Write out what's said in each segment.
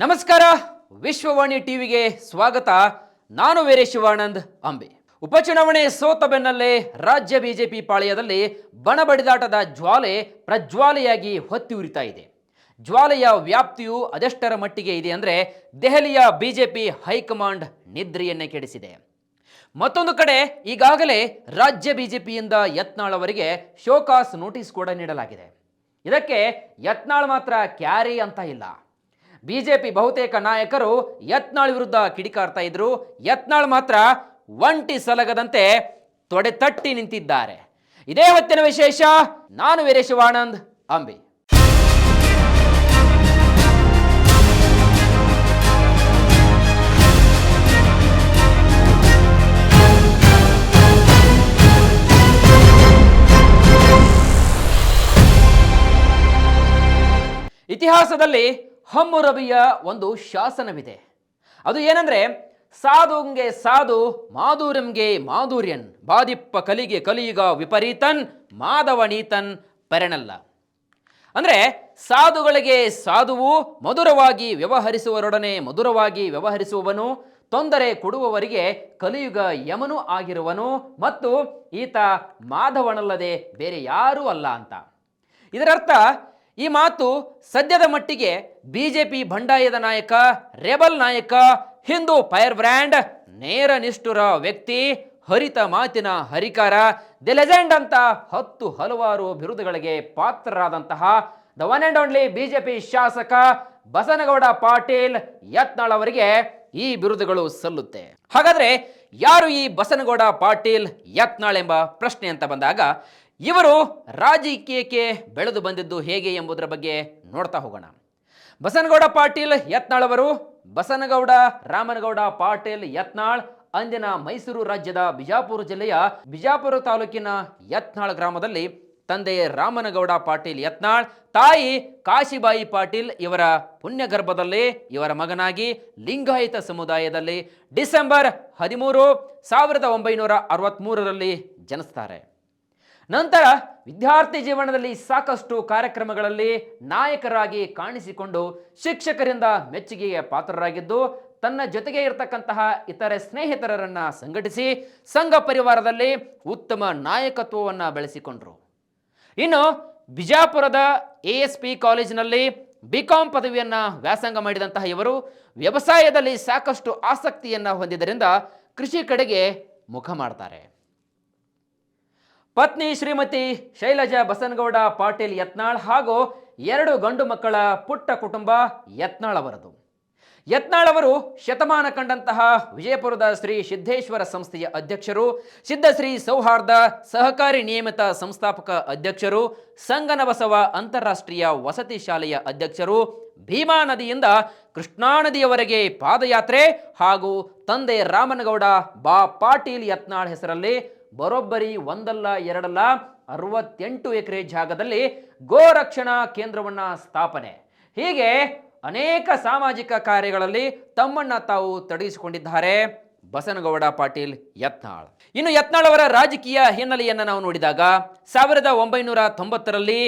ನಮಸ್ಕಾರ. ವಿಶ್ವವಾಣಿ ಟಿವಿಗೆ ಸ್ವಾಗತ. ನಾನು ವೀರೇಶ್ ಶಿವಾನಂದ್ ಅಂಬಿ. ಉಪಚುನಾವಣೆ ಸೋತ ಬೆನ್ನಲ್ಲೇ ರಾಜ್ಯ ಬಿಜೆಪಿ ಪಾಳೆಯದಲ್ಲಿ ಬಣಬಡಿದಾಟದ ಜ್ವಾಲೆ ಪ್ರಜ್ವಾಲೆಯಾಗಿ ಹೊತ್ತಿ ಉರಿತಾ ಇದೆ. ಜ್ವಾಲೆಯ ವ್ಯಾಪ್ತಿಯು ಅದೆಷ್ಟರ ಮಟ್ಟಿಗೆ ಇದೆ ಅಂದರೆ ದೆಹಲಿಯ ಬಿಜೆಪಿ ಹೈಕಮಾಂಡ್ ನಿದ್ರೆಯನ್ನೇ ಕೆಡಿಸಿದೆ. ಮತ್ತೊಂದು ಕಡೆ ಈಗಾಗಲೇ ರಾಜ್ಯ ಬಿಜೆಪಿಯಿಂದ ಯತ್ನಾಳ್ ಅವರಿಗೆ ಶೋಕಾಸ್ ನೋಟಿಸ್ ಕೂಡ ನೀಡಲಾಗಿದೆ. ಇದಕ್ಕೆ ಯತ್ನಾಳ್ ಮಾತ್ರ ಕ್ಯಾರಿ ಅಂತ ಇಲ್ಲ. ಬಿಜೆಪಿ ಬಹುತೇಕ ನಾಯಕರು ಯತ್ನಾಳ್ ವಿರುದ್ಧ ಕಿಡಿಕಾರ್ತಾ ಇದ್ರು. ಯತ್ನಾಳ್ ಮಾತ್ರ ಒಂಟಿ ಸಲಗದಂತೆ ತೊಡೆ ತಟ್ಟಿ ನಿಂತಿದ್ದಾರೆ. ಇದೇ ಹೊತ್ತಿನ ವಿಶೇಷ. ನಾನು ವೀರೇಶ್ ಶಿವಾನಂದ್ ಅಂಬಿ. ಇತಿಹಾಸದಲ್ಲಿ ಹಮ್ಮುರಬಿಯ ಒಂದು ಶಾಸನವಿದೆ. ಅದು ಏನಂದ್ರೆ, ಸಾಧುಂಗೆ ಸಾಧು ಮಾಧುರ್ಯಂಗೆ ಮಾಧುರ್ಯನ್ ಬಾದಿಪ್ಪ ಕಲಿಗೆ ಕಲಿಯುಗ ವಿಪರೀತನ್ ಮಾಧವನೀತನ್ ಪೆರಣಲ್ಲ. ಅಂದ್ರೆ ಸಾಧುಗಳಿಗೆ ಸಾಧುವು ಮಧುರವಾಗಿ ವ್ಯವಹರಿಸುವವರೊಡನೆ ಮಧುರವಾಗಿ ವ್ಯವಹರಿಸುವವನು, ತೊಂದರೆ ಕೊಡುವವರಿಗೆ ಕಲಿಯುಗ ಯಮನು ಆಗಿರುವನು ಮತ್ತು ಈತ ಮಾಧವನಲ್ಲದೆ ಬೇರೆ ಯಾರೂ ಅಲ್ಲ ಅಂತ. ಇದರರ್ಥ ಈ ಮಾತು ಸದ್ಯದ ಮಟ್ಟಿಗೆ ಬಿಜೆಪಿ ಬಂಡಾಯದ ನಾಯಕ, ರೆಬಲ್ ನಾಯಕ, ಹಿಂದೂ ಫೈರ್ ಬ್ರ್ಯಾಂಡ್, ನೇರ ನಿಷ್ಠುರ ವ್ಯಕ್ತಿ, ಹರಿತ ಮಾತಿನ ಹರಿಕಾರ, ದಿ ಲೆಜೆಂಡ್ ಅಂತ ಹಲವಾರು ಬಿರುದುಗಳಿಗೆ ಪಾತ್ರರಾದಂತಹ the one and only BJP ಶಾಸಕ ಬಸನಗೌಡ ಪಾಟೀಲ್ ಯತ್ನಾಳ್ ಅವರಿಗೆ ಈ ಬಿರುದುಗಳು ಸಲ್ಲುತ್ತೆ. ಹಾಗಾದ್ರೆ ಯಾರು ಈ ಬಸನಗೌಡ ಪಾಟೀಲ್ ಯತ್ನಾಳ್ ಎಂಬ ಪ್ರಶ್ನೆ ಅಂತ ಬಂದಾಗ, ಇವರು ರಾಜಕೀಯಕ್ಕೆ ಬೆಳೆದು ಬಂದಿದ್ದು ಹೇಗೆ ಎಂಬುದರ ಬಗ್ಗೆ ನೋಡ್ತಾ ಹೋಗೋಣ. ಬಸನಗೌಡ ಪಾಟೀಲ್ ಯತ್ನಾಳ್ ಅವರು ಬಸನಗೌಡ ರಾಮನಗೌಡ ಪಾಟೀಲ್ ಯತ್ನಾಳ್ ಅಂದಿನ ಮೈಸೂರು ರಾಜ್ಯದ ಬಿಜಾಪುರ ಜಿಲ್ಲೆಯ ಬಿಜಾಪುರ ತಾಲೂಕಿನ ಯತ್ನಾಳ್ ಗ್ರಾಮದಲ್ಲಿ ತಂದೆ ರಾಮನಗೌಡ ಪಾಟೀಲ್ ಯತ್ನಾಳ್, ತಾಯಿ ಕಾಶಿಬಾಯಿ ಪಾಟೀಲ್ ಇವರ ಪುಣ್ಯಗರ್ಭದಲ್ಲಿ ಇವರ ಮಗನಾಗಿ ಲಿಂಗಾಯತ ಸಮುದಾಯದಲ್ಲಿ ಡಿಸೆಂಬರ್ 13, 1963ರಲ್ಲಿ ಜನಿಸ್ತಾರೆ. ನಂತರ ವಿದ್ಯಾರ್ಥಿ ಜೀವನದಲ್ಲಿ ಸಾಕಷ್ಟು ಕಾರ್ಯಕ್ರಮಗಳಲ್ಲಿ ನಾಯಕರಾಗಿ ಕಾಣಿಸಿಕೊಂಡು ಶಿಕ್ಷಕರಿಂದ ಮೆಚ್ಚುಗೆಗೆ ಪಾತ್ರರಾಗಿದ್ದು, ತನ್ನ ಜೊತೆಗೆ ಇರತಕ್ಕಂತಹ ಇತರೆ ಸ್ನೇಹಿತರನ್ನ ಸಂಘಟಿಸಿ ಸಂಘ ಪರಿವಾರದಲ್ಲಿ ಉತ್ತಮ ನಾಯಕತ್ವವನ್ನು ಬೆಳೆಸಿಕೊಂಡ್ರು. ಇನ್ನು ಬಿಜಾಪುರದ ASP ಕಾಲೇಜಿನಲ್ಲಿ BCom ಪದವಿಯನ್ನು ವ್ಯಾಸಂಗ ಮಾಡಿದಂತಹ ಇವರು ವ್ಯವಸಾಯದಲ್ಲಿ ಸಾಕಷ್ಟು ಆಸಕ್ತಿಯನ್ನು ಹೊಂದಿದ್ದರಿಂದ ಕೃಷಿ ಕಡೆಗೆ ಮುಖ ಮಾಡ್ತಾರೆ. ಪತ್ನಿ ಶ್ರೀಮತಿ ಶೈಲಜಾ ಬಸನಗೌಡ ಪಾಟೀಲ್ ಯತ್ನಾಳ್ ಹಾಗೂ 2 ಗಂಡು ಮಕ್ಕಳ ಪುಟ್ಟ ಕುಟುಂಬ ಯತ್ನಾಳ್ ಅವರದು. ಯತ್ನಾಳ್ ಅವರು ಶತಮಾನ ಕಂಡಂತಹ ವಿಜಯಪುರದ ಶ್ರೀ ಸಿದ್ದೇಶ್ವರ ಸಂಸ್ಥೆಯ ಅಧ್ಯಕ್ಷರು, ಸಿದ್ಧಶ್ರೀ ಸೌಹಾರ್ದ ಸಹಕಾರಿ ನಿಯಮಿತ ಸಂಸ್ಥಾಪಕ ಅಧ್ಯಕ್ಷರು, ಸಂಗನಬಸವ ಅಂತಾರಾಷ್ಟ್ರೀಯ ವಸತಿ ಶಾಲೆಯ ಅಧ್ಯಕ್ಷರು, ಭೀಮಾ ನದಿಯಿಂದ ಕೃಷ್ಣಾ ನದಿಯವರೆಗೆ ಪಾದಯಾತ್ರೆ ಹಾಗೂ ತಂದೆ ರಾಮನಗೌಡ ಬಾ ಪಾಟೀಲ್ ಯತ್ನಾಳ್ ಹೆಸರಲ್ಲಿ ಬರೋಬ್ಬರಿ 1 ಅಲ್ಲ 2 ಅಲ್ಲ 68 ಎಕರೆ ಜಾಗದಲ್ಲಿ ಗೋರಕ್ಷಣಾ ಕೇಂದ್ರವನ್ನ ಸ್ಥಾಪನೆ, ಹೀಗೆ ಅನೇಕ ಸಾಮಾಜಿಕ ಕಾರ್ಯಗಳಲ್ಲಿ ತಮ್ಮನ್ನ ತಾವು ತೊಡಗಿಸಿಕೊಂಡಿದ್ದಾರೆ ಬಸನಗೌಡ ಪಾಟೀಲ್ ಯತ್ನಾಳ್. ಇನ್ನು ಯತ್ನಾಳ್ ಅವರ ರಾಜಕೀಯ ಹಿನ್ನೆಲೆಯನ್ನು ನಾವು ನೋಡಿದಾಗ 1990ರಲ್ಲಿ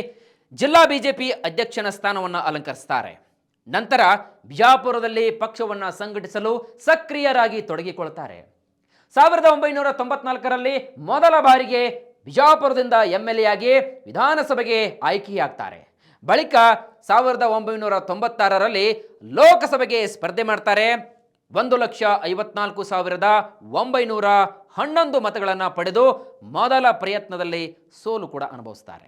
ಜಿಲ್ಲಾ ಬಿಜೆಪಿ ಅಧ್ಯಕ್ಷನ ಸ್ಥಾನವನ್ನು ಅಲಂಕರಿಸ್ತಾರೆ. ನಂತರ ಬಿಜಾಪುರದಲ್ಲಿ ಪಕ್ಷವನ್ನು ಸಂಘಟಿಸಲು ಸಕ್ರಿಯರಾಗಿ ತೊಡಗಿಕೊಳ್ತಾರೆ. 1994ರಲ್ಲಿ ಮೊದಲ ಬಾರಿಗೆ ಬಿಜಾಪುರದಿಂದ MLA ಆಗಿ ವಿಧಾನಸಭೆಗೆ ಆಯ್ಕೆಯಾಗ್ತಾರೆ. ಬಳಿಕ 1996ರಲ್ಲಿ ಲೋಕಸಭೆಗೆ ಸ್ಪರ್ಧೆ ಮಾಡ್ತಾರೆ. 1,54,911 ಮತಗಳನ್ನು ಪಡೆದು ಮೊದಲ ಪ್ರಯತ್ನದಲ್ಲಿ ಸೋಲು ಕೂಡ ಅನುಭವಿಸ್ತಾರೆ.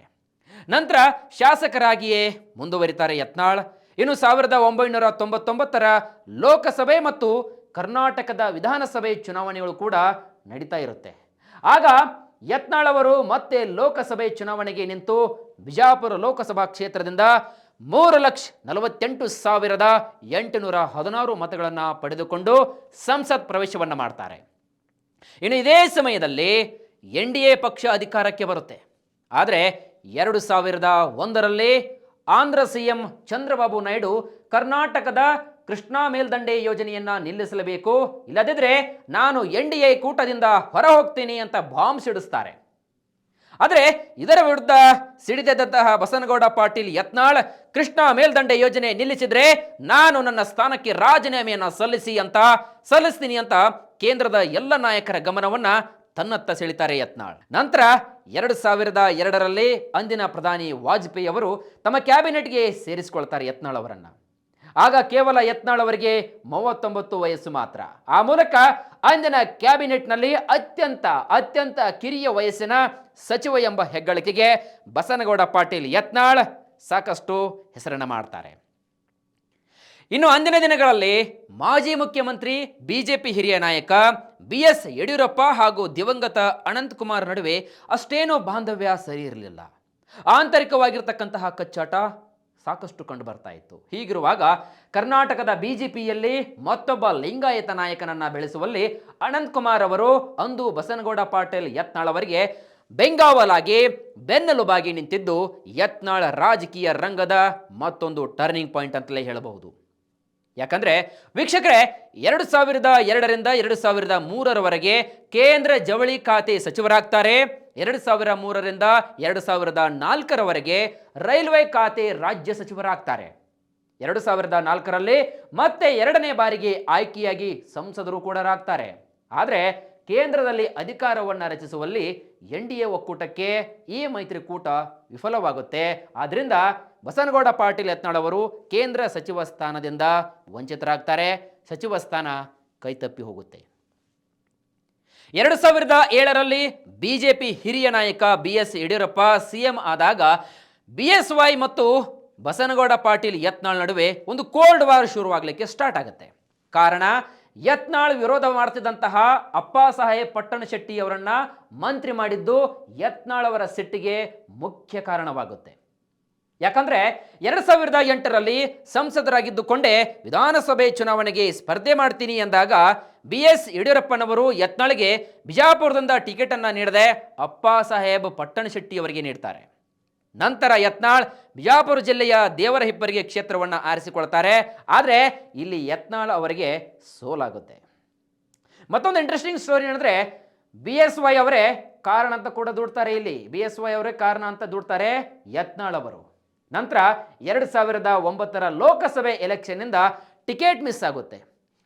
ನಂತರ ಶಾಸಕರಾಗಿಯೇ ಮುಂದುವರಿತಾರೆ ಯತ್ನಾಳ್. ಇನ್ನು 1999ರ ಲೋಕಸಭೆ ಮತ್ತು ಕರ್ನಾಟಕದ ವಿಧಾನಸಭೆ ಚುನಾವಣೆಗಳು ಕೂಡ ನಡೀತಾ ಇರುತ್ತೆ. ಆಗ ಯತ್ನಾಳ್ ಅವರು ಮತ್ತೆ ಲೋಕಸಭೆ ಚುನಾವಣೆಗೆ ನಿಂತು ಬಿಜಾಪುರ ಲೋಕಸಭಾ ಕ್ಷೇತ್ರದಿಂದ 3,48,816 ಮತಗಳನ್ನು ಪಡೆದುಕೊಂಡು ಸಂಸತ್ ಪ್ರವೇಶವನ್ನು ಮಾಡ್ತಾರೆ. ಇನ್ನು ಇದೇ ಸಮಯದಲ್ಲಿ NDA ಪಕ್ಷ ಅಧಿಕಾರಕ್ಕೆ ಬರುತ್ತೆ. ಆದರೆ 2001ರಲ್ಲಿ ಆಂಧ್ರ CM ಚಂದ್ರಬಾಬು ನಾಯ್ಡು ಕರ್ನಾಟಕದ ಕೃಷ್ಣಾ ಮೇಲ್ದಂಡೆ ಯೋಜನೆಯನ್ನ ನಿಲ್ಲಿಸಲೇಬೇಕು, ಇಲ್ಲದಿದ್ದರೆ ನಾನು NDA ಕೂಟದಿಂದ ಹೊರ ಹೋಗ್ತೀನಿ ಅಂತ ಬಾಂಬ್ ಸಿಡಿಸ್ತಾರೆ. ಆದರೆ ಇದರ ವಿರುದ್ಧ ಸಿಡಿದೆದ್ದಂತಹ ಬಸನಗೌಡ ಪಾಟೀಲ್ ಯತ್ನಾಳ್ ಕೃಷ್ಣಾ ಮೇಲ್ದಂಡೆ ಯೋಜನೆ ನಿಲ್ಲಿಸಿದ್ರೆ ನಾನು ನನ್ನ ಸ್ಥಾನಕ್ಕೆ ರಾಜೀನಾಮೆಯನ್ನು ಸಲ್ಲಿಸ್ತೀನಿ ಅಂತ ಕೇಂದ್ರದ ಎಲ್ಲ ನಾಯಕರ ಗಮನವನ್ನ ತನ್ನತ್ತ ಸೆಳಿತಾರೆ ಯತ್ನಾಳ್. ನಂತರ 2002ರಲ್ಲಿ ಅಂದಿನ ಪ್ರಧಾನಿ ವಾಜಪೇಯಿ ಅವರು ತಮ್ಮ ಕ್ಯಾಬಿನೆಟ್ಗೆ ಸೇರಿಸಿಕೊಳ್ತಾರೆ ಯತ್ನಾಳ್ ಅವರನ್ನ. ಆಗ ಕೇವಲ ಯತ್ನಾಳ್ ಅವರಿಗೆ 39 ವಯಸ್ಸು ಮಾತ್ರ. ಆ ಮೂಲಕ ಅಂದಿನ ಕ್ಯಾಬಿನೆಟ್ನಲ್ಲಿ ಅತ್ಯಂತ ಕಿರಿಯ ವಯಸ್ಸಿನ ಸಚಿವ ಎಂಬ ಹೆಗ್ಗಳಿಕೆಗೆ ಬಸನಗೌಡ ಪಾಟೀಲ್ ಯತ್ನಾಳ್ ಸಾಕಷ್ಟು ಹೆಸರನ್ನು ಮಾಡ್ತಾರೆ. ಇನ್ನು ಅಂದಿನ ದಿನಗಳಲ್ಲಿ ಮಾಜಿ ಮುಖ್ಯಮಂತ್ರಿ ಬಿಜೆಪಿ ಹಿರಿಯ ನಾಯಕ BS ಯಡಿಯೂರಪ್ಪ ಹಾಗೂ ದಿವಂಗತ ಅನಂತಕುಮಾರ್ ನಡುವೆ ಅಷ್ಟೇನೋ ಬಾಂಧವ್ಯ ಸರಿ ಇರಲಿಲ್ಲ. ಆಂತರಿಕವಾಗಿರ್ತಕ್ಕಂತಹ ಕಚ್ಚಾಟ ಸಾಕಷ್ಟು ಕಂಡು ಬರ್ತಾ ಇತ್ತು. ಹೀಗಿರುವಾಗ ಕರ್ನಾಟಕದ ಬಿಜೆಪಿಯಲ್ಲಿ ಮತ್ತೊಬ್ಬ ಲಿಂಗಾಯತ ನಾಯಕನನ್ನ ಬೆಳೆಸುವಲ್ಲಿ ಅನಂತಕುಮಾರ್ ಅವರು ಅಂದು ಬಸನಗೌಡ ಪಾಟೀಲ್ ಯತ್ನಾಳ್ ಅವರಿಗೆ ಬೆಂಗಾವಲಾಗಿ ಬೆನ್ನೆಲುಬಾಗಿ ನಿಂತಿದ್ದು ಯತ್ನಾಳ್ ರಾಜಕೀಯ ರಂಗದ ಮತ್ತೊಂದು ಟರ್ನಿಂಗ್ ಪಾಯಿಂಟ್ ಅಂತಲೇ ಹೇಳಬಹುದು. ಯಾಕಂದ್ರೆ ವೀಕ್ಷಕರೇ, 2002ರಿಂದ 2003ರವರೆಗೆ ಕೇಂದ್ರ ಜವಳಿ ಖಾತೆ ಸಚಿವರಾಗ್ತಾರೆ. 2003ರಿಂದ 2004ರವರೆಗೆ ರೈಲ್ವೆ ಖಾತೆ ರಾಜ್ಯ ಸಚಿವರಾಗ್ತಾರೆ. 2004ರಲ್ಲಿ ಮತ್ತೆ 2ನೇ ಬಾರಿಗೆ ಆಯ್ಕೆಯಾಗಿ ಸಂಸದರು ಕೂಡ ಆಗ್ತಾರೆ. ಆದರೆ ಕೇಂದ್ರದಲ್ಲಿ ಅಧಿಕಾರವನ್ನು ರಚಿಸುವಲ್ಲಿ NDA ಒಕ್ಕೂಟಕ್ಕೆ ಈ ಮೈತ್ರಿಕೂಟ ವಿಫಲವಾಗುತ್ತೆ. ಆದ್ರಿಂದ ಬಸನಗೌಡ ಪಾಟೀಲ್ ಯತ್ನಾಳ್ ಅವರು ಕೇಂದ್ರ ಸಚಿವ ಸ್ಥಾನದಿಂದ ವಂಚಿತರಾಗ್ತಾರೆ. ಸಚಿವ ಸ್ಥಾನ ಕೈತಪ್ಪಿ ಹೋಗುತ್ತೆ. 2007ರಲ್ಲಿ ಬಿಜೆಪಿ ಹಿರಿಯ ನಾಯಕ BS ಯಡಿಯೂರಪ್ಪ CM ಆದಾಗ BSY ಮತ್ತು ಬಸನಗೌಡ ಪಾಟೀಲ್ ಯತ್ನಾಳ್ ನಡುವೆ ಒಂದು ಕೋಲ್ಡ್ ವಾರ್ ಶುರುವಾಗಲಿಕ್ಕೆ ಸ್ಟಾರ್ಟ್ ಆಗುತ್ತೆ. ಕಾರಣ, ಯತ್ನಾಳ್ ವಿರೋಧ ಮಾಡ್ತಿದ್ದಂತಹ ಅಪ್ಪಾಸಾಹೇಬ್ ಪಟ್ಟಣಶೆಟ್ಟಿ ಅವರನ್ನ ಮಂತ್ರಿ ಮಾಡಿದ್ದು ಯತ್ನಾಳ್ ಅವರ ಸಿಟ್ಟಿಗೆ ಮುಖ್ಯ ಕಾರಣವಾಗುತ್ತೆ. ಯಾಕಂದ್ರೆ 2008ರಲ್ಲಿ ಸಂಸದರಾಗಿದ್ದುಕೊಂಡೇ ವಿಧಾನಸಭೆ ಚುನಾವಣೆಗೆ ಸ್ಪರ್ಧೆ ಮಾಡ್ತೀನಿ ಎಂದಾಗ BS ಯಡಿಯೂರಪ್ಪನವರು ಯತ್ನಾಳ್ಗೆ ಬಿಜಾಪುರದಿಂದ ಟಿಕೆಟ್ ಅನ್ನ ನೀಡದೆ ಅಪ್ಪಾಸಾಹೇಬ್ ಪಟ್ಟಣಶೆಟ್ಟಿ ಅವರಿಗೆ ನೀಡ್ತಾರೆ. ನಂತರ ಯತ್ನಾಳ್ ಬಿಜಾಪುರ ಜಿಲ್ಲೆಯ ದೇವರಹಿಪ್ಪರಿಗೆ ಕ್ಷೇತ್ರವನ್ನು ಆರಿಸಿಕೊಳ್ತಾರೆ. ಆದರೆ ಇಲ್ಲಿ ಯತ್ನಾಳ್ ಅವರಿಗೆ ಸೋಲಾಗುತ್ತೆ. ಮತ್ತೊಂದು ಇಂಟ್ರೆಸ್ಟಿಂಗ್ ಸ್ಟೋರಿ ಏನಂದ್ರೆ, BSY ಅವರೇ ಕಾರಣ ಅಂತ ಕೂಡ ದುಡ್ತಾರೆ. ಇಲ್ಲಿ BSY ಅವರೇ ಕಾರಣ ಅಂತ ದುಡ್ತಾರೆ ಯತ್ನಾಳ್ ಅವರು. ನಂತರ 2009ರ ಲೋಕಸಭೆ ಎಲೆಕ್ಷನ್ ಇಂದ ಟಿಕೆಟ್ ಮಿಸ್ ಆಗುತ್ತೆ.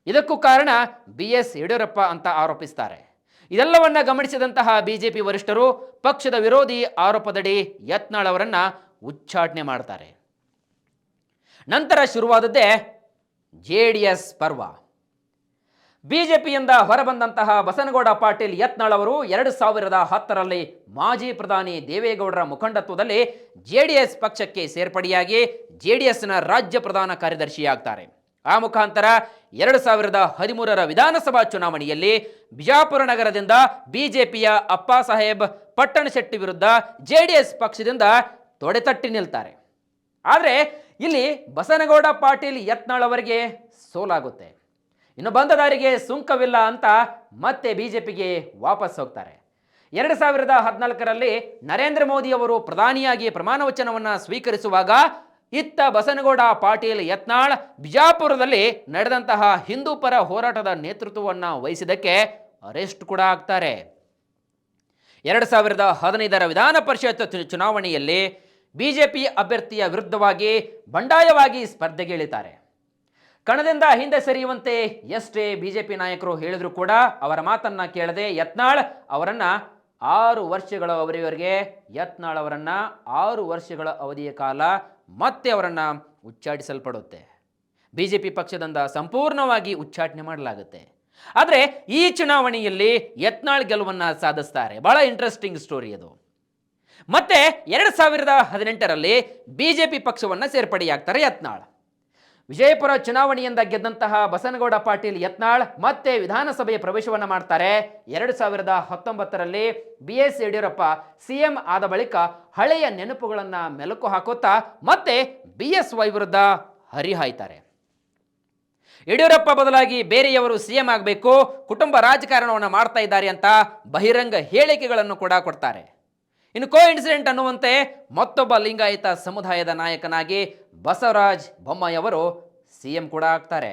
ಇದಕ್ಕೂ ಕಾರಣ BS ಯಡಿಯೂರಪ್ಪ ಅಂತ ಆರೋಪಿಸ್ತಾರೆ. ಇದೆಲ್ಲವನ್ನ ಗಮನಿಸಿದಂತಹ ಬಿಜೆಪಿ ವರಿಷ್ಠರು ಪಕ್ಷದ ವಿರೋಧಿ ಆರೋಪದಡಿ ಯತ್ನಾಳ್ ಅವರನ್ನ ಉಚ್ಚಾಟನೆ ಮಾಡ್ತಾರೆ. ನಂತರ ಶುರುವಾದದ್ದೇ JDS ಪರ್ವ. ಬಿಜೆಪಿಯಿಂದ ಹೊರಬಂದಂತಹ ಬಸನಗೌಡ ಪಾಟೀಲ್ ಯತ್ನಾಳ್ ಅವರು 2010ರಲ್ಲಿ ಮಾಜಿ ಪ್ರಧಾನಿ ದೇವೇಗೌಡರ ಮುಖಂಡತ್ವದಲ್ಲಿ JDS ಪಕ್ಷಕ್ಕೆ ಸೇರ್ಪಡೆಯಾಗಿ JDSನ ರಾಜ್ಯ ಪ್ರಧಾನ ಕಾರ್ಯದರ್ಶಿಯಾಗ್ತಾರೆ. ಆ ಮುಖಾಂತರ 2013ರ ವಿಧಾನಸಭಾ ಚುನಾವಣೆಯಲ್ಲಿ ಬಿಜಾಪುರ ನಗರದಿಂದ ಬಿಜೆಪಿಯ ಅಪ್ಪಾಸಾಹೇಬ್ ಪಟ್ಟಣಶೆಟ್ಟಿ ವಿರುದ್ಧ JDS ಪಕ್ಷದಿಂದ ತೊಡೆತಟ್ಟಿ ನಿಲ್ತಾರೆ. ಆದರೆ ಇಲ್ಲಿ ಬಸನಗೌಡ ಪಾಟೀಲ್ ಯತ್ನಾಳ್ ಅವರಿಗೆ ಸೋಲಾಗುತ್ತೆ. ಇನ್ನು ಬಂದ ದಾರಿಗೆ ಸುಂಕವಿಲ್ಲ ಅಂತ ಮತ್ತೆ ಬಿಜೆಪಿಗೆ ವಾಪಸ್ ಹೋಗ್ತಾರೆ. 2014ರಲ್ಲಿ ನರೇಂದ್ರ ಮೋದಿ ಅವರು ಪ್ರಧಾನಿಯಾಗಿ ಪ್ರಮಾಣ ವಚನವನ್ನು ಸ್ವೀಕರಿಸುವಾಗ ಇತ್ತ ಬಸನಗೌಡ ಪಾಟೀಲ್ ಯತ್ನಾಳ್ ಬಿಜಾಪುರದಲ್ಲಿ ನಡೆದಂತಹ ಹಿಂದೂ ಪರ ಹೋರಾಟದ ನೇತೃತ್ವವನ್ನು ವಹಿಸಿದ್ದಕ್ಕೆ ಅರೆಸ್ಟ್ ಕೂಡ ಆಗ್ತಾರೆ. 2015ರ ವಿಧಾನ ಪರಿಷತ್ ಚುನಾವಣೆಯಲ್ಲಿ ಬಿಜೆಪಿ ಅಭ್ಯರ್ಥಿಯ ವಿರುದ್ಧವಾಗಿ ಬಂಡಾಯವಾಗಿ ಸ್ಪರ್ಧೆಗೆ ಇಳಿತಾರೆ. ಕಣದಿಂದ ಹಿಂದೆ ಸರಿಯುವಂತೆ ಎಷ್ಟೇ ಬಿಜೆಪಿ ನಾಯಕರು ಹೇಳಿದ್ರು ಕೂಡ ಅವರ ಮಾತನ್ನ ಕೇಳದೆ ಯತ್ನಾಳ್ ಅವರನ್ನ 6 ವರ್ಷಗಳ ಅವಧಿಯವರೆಗೆ ಯತ್ನಾಳ್ ಅವರನ್ನ 6 ವರ್ಷಗಳ ಅವಧಿಯ ಕಾಲ ಮತ್ತೆ ಅವರನ್ನ ಉಚ್ಚಾಟಿಸಲ್ಪಡುತ್ತೆ. ಬಿಜೆಪಿ ಪಕ್ಷದಿಂದ ಸಂಪೂರ್ಣವಾಗಿ ಉಚ್ಚಾಟನೆ ಮಾಡಲಾಗುತ್ತೆ. ಆದರೆ ಈ ಚುನಾವಣೆಯಲ್ಲಿ ಯತ್ನಾಳ್ ಗೆಲುವನ್ನ ಸಾಧಿಸ್ತಾರೆ. ಬಹಳ ಇಂಟ್ರೆಸ್ಟಿಂಗ್ ಸ್ಟೋರಿ ಅದು. ಮತ್ತೆ 2018ರಲ್ಲಿ ಬಿಜೆಪಿ ಪಕ್ಷವನ್ನ ಸೇರ್ಪಡೆಯಾಗ್ತಾರೆ ಯತ್ನಾಳ್. ವಿಜಯಪುರ ಚುನಾವಣೆಯಿಂದ ಗೆದ್ದಂತಹ ಬಸನಗೌಡ ಪಾಟೀಲ್ ಯತ್ನಾಳ್ ಮತ್ತೆ ವಿಧಾನಸಭೆಯ ಪ್ರವೇಶವನ್ನು ಮಾಡ್ತಾರೆ. 2019ರಲ್ಲಿ BS ಯಡಿಯೂರಪ್ಪ CM ಆದ ಬಳಿಕ ಹಳೆಯ ನೆನಪುಗಳನ್ನು ಮೆಲುಕು ಹಾಕುತ್ತಾ ಮತ್ತೆ BSY ವಿರುದ್ಧ ಹರಿಹಾಯ್ತಾರೆ. ಯಡಿಯೂರಪ್ಪ ಬದಲಾಗಿ ಬೇರೆಯವರು CM ಆಗಬೇಕು, ಕುಟುಂಬ ರಾಜಕಾರಣವನ್ನು ಮಾಡ್ತಾ ಇದ್ದಾರೆ ಅಂತ ಬಹಿರಂಗ ಹೇಳಿಕೆಗಳನ್ನು ಕೂಡ ಕೊಡ್ತಾರೆ. ಇನ್ನು ಕೋಇನ್ಸಿಡೆಂಟ್ ಅನ್ನುವಂತೆ ಮತ್ತೊಬ್ಬ ಲಿಂಗಾಯತ ಸಮುದಾಯದ ನಾಯಕನಾಗಿ ಬಸವರಾಜ ಬೊಮ್ಮಾಯಿ ಅವರು CM ಕೂಡ ಆಗ್ತಾರೆ.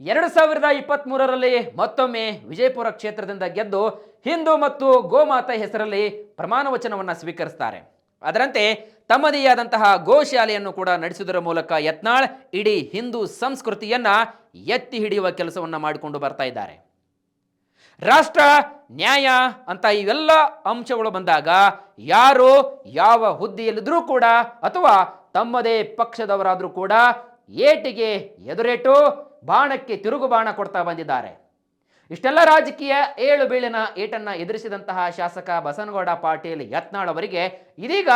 2023ರಲ್ಲಿ ಮತ್ತೊಮ್ಮೆ ವಿಜಯಪುರ ಕ್ಷೇತ್ರದಿಂದ ಗೆದ್ದು ಹಿಂದೂ ಮತ್ತು ಗೋಮಾತೆ ಹೆಸರಲ್ಲಿ ಪ್ರಮಾಣ ವಚನವನ್ನು ಸ್ವೀಕರಿಸ್ತಾರೆ. ಅದರಂತೆ ತಮ್ಮದೇ ಆದಂತಹ ಗೋಶಾಲೆಯನ್ನು ಕೂಡ ನಡೆಸುವುದರ ಮೂಲಕ ಯತ್ನಾಳ್ ಇಡೀ ಹಿಂದೂ ಸಂಸ್ಕೃತಿಯನ್ನ ಎತ್ತಿ ಹಿಡಿಯುವ ಕೆಲಸವನ್ನ ಮಾಡಿಕೊಂಡು ಬರ್ತಾ ಇದ್ದಾರೆ. ರಾಷ್ಟ್ರ, ನ್ಯಾಯ ಅಂತ ಇವೆಲ್ಲ ಅಂಶಗಳು ಬಂದಾಗ ಯಾರು ಯಾವ ಹುದ್ದೆಯಲ್ಲಿದ್ದರೂ ಕೂಡ ಅಥವಾ ತಮ್ಮದೇ ಪಕ್ಷದವರಾದರೂ ಕೂಡ ಏಟಿಗೆ ಎದುರೇಟು, ಬಾಣಕ್ಕೆ ತಿರುಗು ಬಾಣ ಕೊಡ್ತಾ ಬಂದಿದ್ದಾರೆ. ಇಷ್ಟೆಲ್ಲ ರಾಜಕೀಯ ಏಳು ಬೀಳಿನ ಏಟನ್ನ ಎದುರಿಸಿದಂತಹ ಶಾಸಕ ಬಸನಗೌಡ ಪಾಟೀಲ್ ಯತ್ನಾಳ್ ಅವರಿಗೆ ಇದೀಗ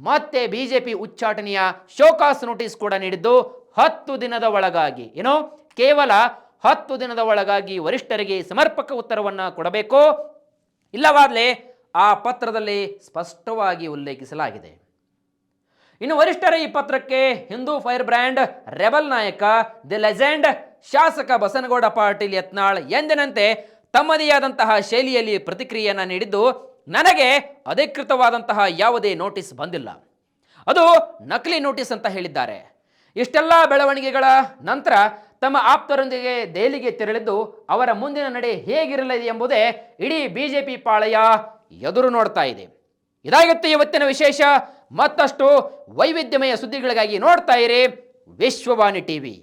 ಮತ್ತೆ ಬಿಜೆಪಿ ಉಚ್ಚಾಟನೆಯ ಶೋಕಾಸ್ ನೋಟಿಸ್ ಕೂಡ ನೀಡಿದ್ದು 10 ದಿನದ ಒಳಗಾಗಿ, ಕೇವಲ 10 ದಿನದ ಒಳಗಾಗಿ ವರಿಷ್ಠರಿಗೆ ಸಮರ್ಪಕ ಉತ್ತರವನ್ನು ಕೊಡಬೇಕು, ಇಲ್ಲವಾದರೆ ಆ ಪತ್ರದಲ್ಲಿ ಸ್ಪಷ್ಟವಾಗಿ ಉಲ್ಲೇಖಿಸಲಾಗಿದೆ. ಇನ್ನು ವರಿಷ್ಠರ ಈ ಪತ್ರಕ್ಕೆ ಹಿಂದೂ ಫೈರ್ ಬ್ರ್ಯಾಂಡ್ ರೆಬಲ್ ನಾಯಕ ದಿ ಲೆಜೆಂಡ್ ಶಾಸಕ ಬಸನಗೌಡ ಪಾಟೀಲ್ ಯತ್ನಾಳ್ ಎಂದಿನಂತೆ ತಮ್ಮದೇ ಆದಂತಹ ಶೈಲಿಯಲ್ಲಿ ಪ್ರತಿಕ್ರಿಯೆಯನ್ನು ನೀಡಿದ್ದು, ನನಗೆ ಅಧಿಕೃತವಾದಂತಹ ಯಾವುದೇ ನೋಟಿಸ್ ಬಂದಿಲ್ಲ, ಅದು ನಕಲಿ ನೋಟಿಸ್ ಅಂತ ಹೇಳಿದ್ದಾರೆ. ಇಷ್ಟೆಲ್ಲ ಬೆಳವಣಿಗೆಗಳ ನಂತರ ತಮ್ಮ ಆಪ್ತರೊಂದಿಗೆ ದೆಹಲಿಗೆ ತೆರಳಿದ್ದು ಅವರ ಮುಂದಿನ ನಡೆ ಹೇಗಿರಲಿದೆ ಎಂಬುದೇ ಇಡೀ ಬಿಜೆಪಿ ಪಾಳೆಯ ಎದುರು ನೋಡ್ತಾ ಇದೆ. ಇದಾಗಿತ್ತು ಇವತ್ತಿನ ವಿಶೇಷ. ಮತ್ತಷ್ಟು ವೈವಿಧ್ಯಮಯ ಸುದ್ದಿಗಳಿಗಾಗಿ ನೋಡ್ತಾ ಇರಿ ವಿಶ್ವವಾಣಿ ಟಿವಿ.